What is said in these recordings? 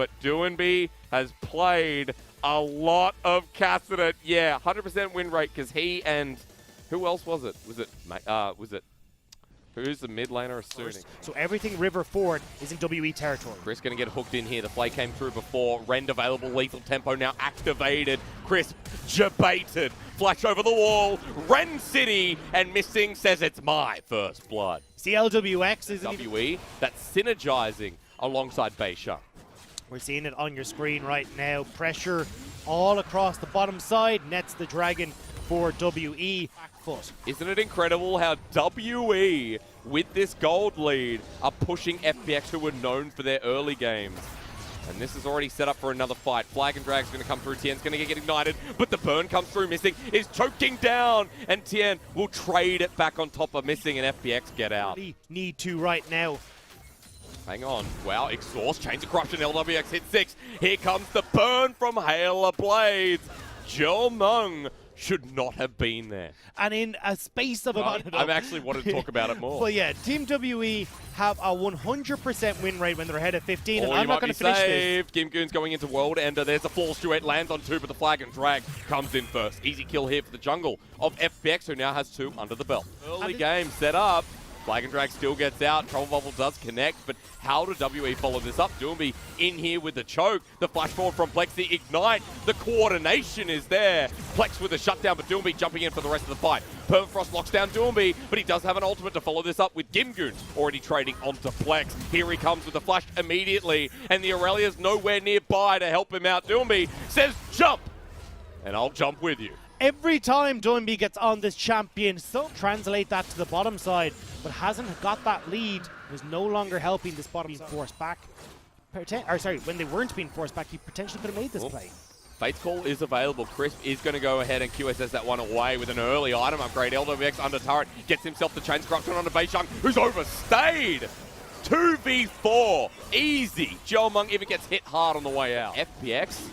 but Doinb has played a lot of Cassidy. Yeah, 100% win rate because he and who else was it? Was it who's the mid laner assuming? So everything river forward is in WE territory. Chris going to get hooked in here. The play came through before. Rend available. Lethal tempo now activated. Chris jebaited. Flash over the wall. Ren City. And Missing says it's my first blood. See LWX is WE. That's synergizing alongside Beishang. We're seeing it on your screen right now. Pressure all across the bottom side. Nets the Dragon for WE. Back foot. Isn't it incredible how WE, with this gold lead, are pushing FPX, who were known for their early games. And this is already set up for another fight. Flag and Drag's going to come through. Tien's going to get ignited, but the burn comes through. Missing is choking down, and Tien will trade it back on top of Missing, and FPX get out. Need to right now. Hang on. Wow, exhaust, Chains of Corruption, LWX hit 6. Here comes the burn from Hail of Blades. Meng should not have been there. And in a space of about... I'm actually wanting to talk about it more. But yeah, Team WE have a 100% win rate when they're ahead of 15, and Oh, I'm not going to finish this. Gimgoon's going into World Ender. There's a False Duet, lands on 2, but the Flag and Drag comes in first. Easy kill here for the jungle of FPX, who now has 2 under the belt. Early game set up. Flag and Drag still gets out. Trouble Bubble does connect, but how do WE follow this up? Doinb in here with the choke. The flash forward from Plexi. Ignite. The coordination is there. Plex with a shutdown, but Doinb jumping in for the rest of the fight. Permafrost locks down Doinb, but he does have an ultimate to follow this up with Gimgoon already trading onto Plex. Here he comes with the flash immediately, and the Aurelia's nowhere nearby to help him out. Doinb says, jump, and I'll jump with you. Every time Doinb gets on this champion, so translate that to the bottom side, but hasn't got that lead, was no longer helping this bottom being forced back. When they weren't being forced back, he potentially could have made this play. Fate's Call is available. Crisp is going to go ahead and QSS that one away with an early item upgrade. LWX under turret gets himself the Chains Corruption onto Beishang, who's overstayed. 2v4, easy. Meng even gets hit hard on the way out. FPX,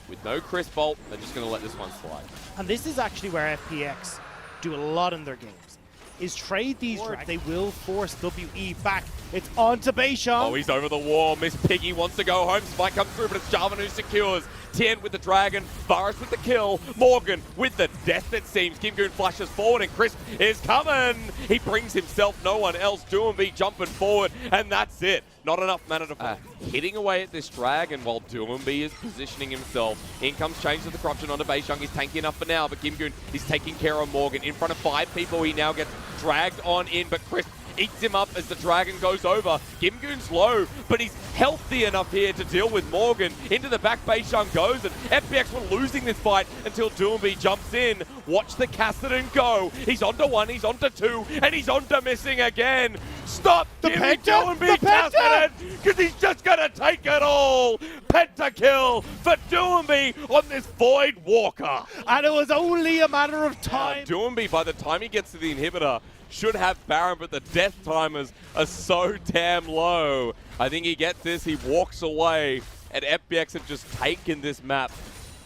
with no Crisp Bolt, they're just going to let this one slide. And this is actually where FPX do a lot in their games, is trade these drags. They will force WE back. It's on to Beishang. Oh, he's over the wall. Miss Piggy wants to go home. Spike comes through, but it's Jarvan who secures. Tien with the Dragon. Varus with the kill. Morgan with the death, it seems. Gimgoon flashes forward, and Crisp is coming. He brings himself, no one else. Doinb jumping forward, and that's it. Not enough mana to hitting away at this Dragon while Doinb is positioning himself. In comes Chains of the Corruption onto Beishang. He's tanky enough for now, but Gimgoon is taking care of Morgan. In front of 5 people, he now gets dragged on in, but Crisp eats him up as the Dragon goes over. Gimgoon's low, but he's healthy enough here to deal with Morgan. Into the back, Beishang goes, and FPX were losing this fight until Doinb jumps in. Watch the Cassidy go. He's onto 1, he's onto 2, and he's onto Missing again. Stop giving Doinb Cassidy, because he's just going to take it all. Pentakill for Doinb on this Void Walker. And it was only a matter of time. Doinb, by the time he gets to the inhibitor, should have Baron, but the death timers are so damn low. I think he gets this, he walks away, and FPX have just taken this map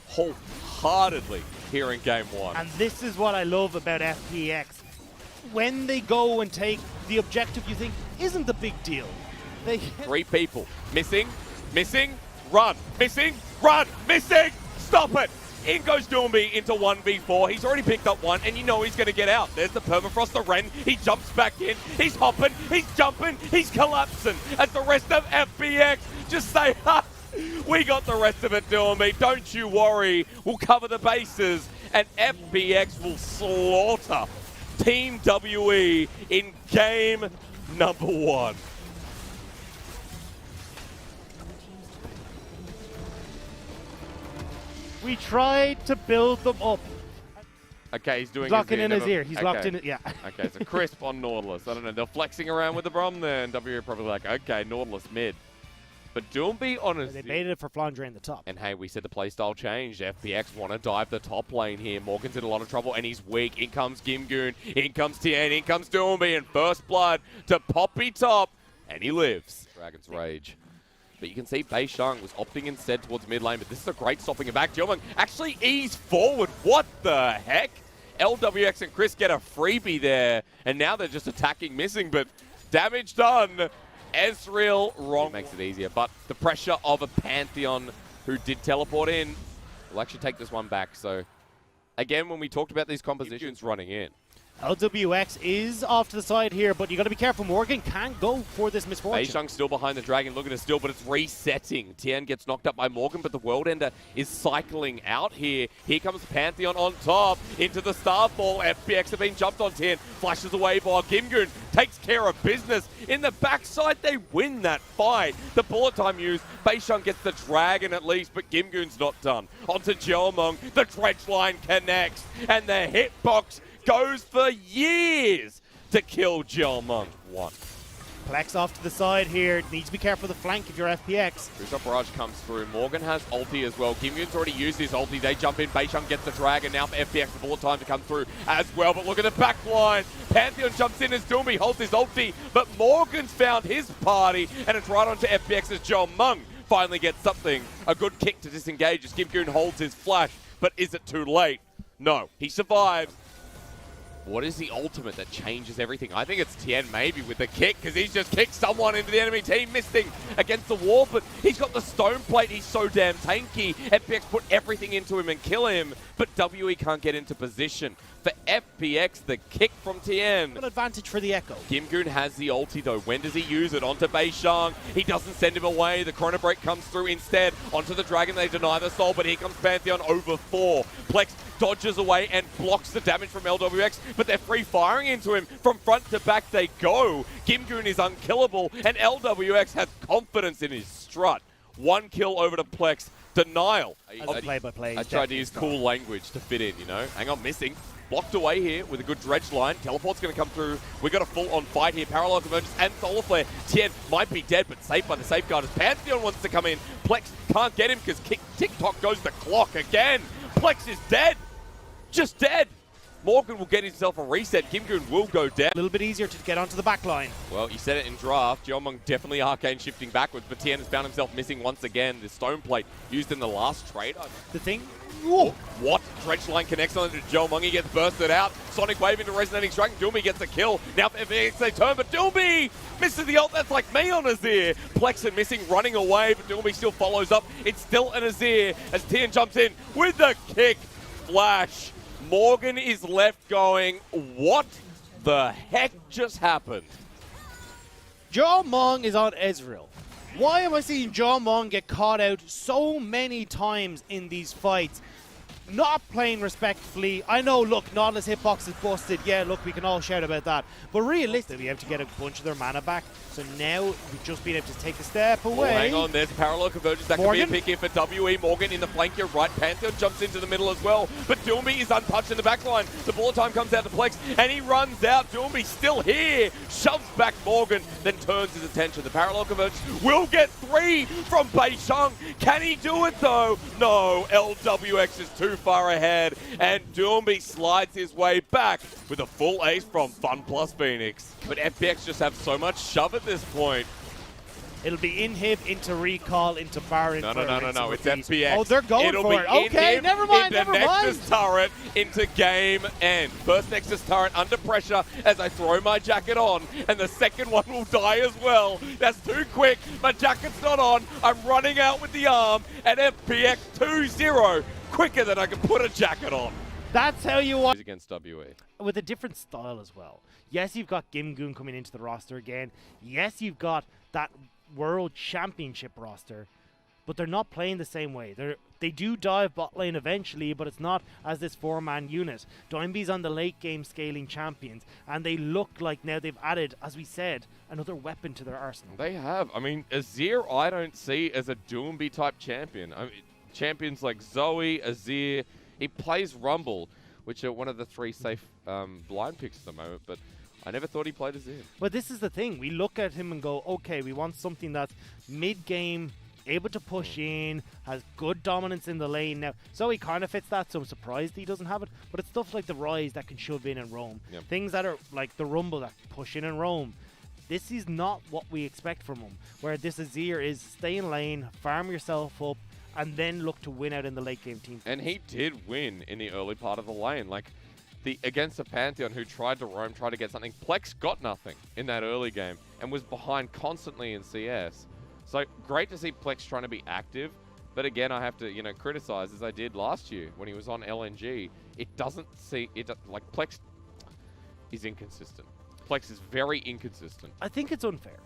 wholeheartedly here in Game 1. And this is what I love about FPX. When they go and take the objective you think isn't the big deal. They 3 people. Missing, run, Missing, stop it! In goes Doinb into 1v4. He's already picked up 1, and you know he's going to get out. There's the Permafrost, the Ren. He jumps back in. He's hopping. He's jumping. He's collapsing. As the rest of FPX just say, ha, we got the rest of it, Doinb. Don't you worry. We'll cover the bases. And FPX will slaughter Team WE in game number 1. We tried to build them up. Okay, he's doing locking in his ear. He's locked in it, yeah. Okay, so Crisp on Nautilus. I don't know, they're flexing around with the Brom there, and WE are probably like, okay, Nautilus mid. But Doinb, honestly... They baited it for Flandre in the top. And hey, we said the playstyle changed. FPX want to dive the top lane here. Morgan's in a lot of trouble, and he's weak. In comes Gimgoon. In comes Tien. In comes Doinb. And first blood to Poppy top. And he lives. Dragon's Rage. But you can see Beishang was opting instead towards mid lane, but this is a great stopping him back. Meng actually eased forward. What the heck? LWX and Chris get a freebie there, and now they're just attacking Missing, but damage done. Ezreal wrong makes it easier, but the pressure of a Pantheon who did teleport in will actually take this one back. So again, when we talked about these compositions running in, LWX is off to the side here, but you got to be careful. Morgan can't go for this misfortune. Beishang still behind the Dragon, looking to steal, but it's resetting. Tien gets knocked up by Morgan, but the World Ender is cycling out here. Here comes Pantheon on top, into the Starfall. FPX have been jumped on Tien, flashes away by Gimgoon, takes care of business. In the backside, they win that fight. The bullet time used, Beishang gets the Dragon at least, but Gimgoon's not done. Onto Jeomong, the dredge line connects, and the hitbox goes for years to kill Jeomong. One. Plex off to the side here. Needs to be careful of the flank if you're FPX. Rooftop Barrage comes through. Morgan has ulti as well. Gimgoon's already used his ulti. They jump in. Beishang gets the Dragon. Now for FPX, the bullet time to come through as well. But look at the back line. Pantheon jumps in as Doinb holds his ulti. But Morgan's found his party. And it's right onto FPX as Jeomong finally gets something. A good kick to disengage as Gimgoon holds his flash. But is it too late? No. He survives. What is the ultimate that changes everything? I think it's Tien maybe with the kick, because he's just kicked someone into the enemy team, missing against the wall, but he's got the stone plate. He's so damn tanky. FPX put everything into him and kill him, but WE can't get into position. For FPX, the kick from Tien. Good advantage for the Echo. Gimgoon has the ulti though. When does he use it? Onto Beishang. He doesn't send him away. The Chrono Break comes through instead. Onto the Dragon. They deny the soul, but here comes Pantheon over 4. Plex dodges away and blocks the damage from LWX, but they're free firing into him. From front to back they go. Gimgoon is unkillable, and LWX has confidence in his strut. 1 kill over to Plex. Denial. Play-by-play. I tried to use cool language to fit in, you know. Hang on, missing. Blocked away here with a good dredge line. Teleport's going to come through. We've got a full-on fight here. Parallel Convergence and Solar Flare. Tien might be dead, but safe by the safeguard as Pantheon wants to come in. Plex can't get him because TikTok goes the clock again. Plex is dead. Just dead. Morgan will get himself a reset. Gimgoon will go down. A little bit easier to get onto the back line. Well, you said it in draft. Jeomong definitely arcane shifting backwards, but Tien has found himself missing once again. The stone plate used in the last trade. The thing... Whoa. What? Dredge line connects onto Jeomong. He gets bursted out. Sonic Wave into Resonating Strike. Doinb gets a kill. Now for FX they turn, but Doinb misses the ult. That's like me on Azir. Plexen missing, running away, but Doinb still follows up. It's still an Azir as Tien jumps in with the kick. Flash. Morgan is left going, what the heck just happened? Jeomong is on Ezreal. Why am I seeing Jeomong get caught out so many times in these fights? Not playing respectfully. I know, look, Nautilus hitbox is busted. Yeah, look, we can all shout about that. But realistically, we have to get a bunch of their mana back. So now we've just been able to take a step away. Oh, hang on, there's parallel convergence. That could be a pick here for WE. Morgan in the flank here, right. Pantheon jumps into the middle as well. But Doinb is untouched in the backline. The bullet time comes out to Plex, and he runs out. Doinb still here. Shoves back Morgan, then turns his attention. The parallel convergence will get 3 from Beishang. Can he do it though? No, LWX is too far ahead, and Doinb slides his way back with a full ace from Funplus Phoenix. But FPX just have so much shove at this point. It'll be inhib into recall into Baron. No. It's FPX. Oh, they're going It'll for be it. Okay, never mind, into Nexus turret into game end. First Nexus turret under pressure as I throw my jacket on, and the second one will die as well. That's too quick. My jacket's not on. I'm running out with the arm, and FPX 2-0 quicker than I can put a jacket on. That's how you want. Against WE. With a different style as well. Yes, you've got Gimgoon coming into the roster again. Yes, you've got that World Championship roster, but they're not playing the same way. They do dive bot lane eventually, but it's not as this 4-man unit. Doinb's on the late game scaling champions, and they look like now they've added, as we said, another weapon to their arsenal. They have. I mean, Azir I don't see as a Doinb type champion. I mean, champions like Zoe, Azir, he plays Rumble, which are one of the 3 safe blind picks at the moment, but I never thought he played Azir. But this is the thing. We look at him and go, okay, we want something that's mid-game, able to push in, has good dominance in the lane. Now, Zoe kind of fits that, so I'm surprised he doesn't have it, but it's stuff like the Rise that can shove in and roam. Yep. Things that are like the Rumble that push in and roam. This is not what we expect from him, where this Azir is stay in lane, farm yourself up, and then look to win out in the late game team. And he did win in the early part of the lane. Like, against the Pantheon, who tried to roam, tried to get something. Plex got nothing in that early game and was behind constantly in CS. So great to see Plex trying to be active. But again, I have to, you know, criticize, as I did last year when he was on LNG. It doesn't see, like Plex is inconsistent. Plex is very inconsistent. I think it's unfair.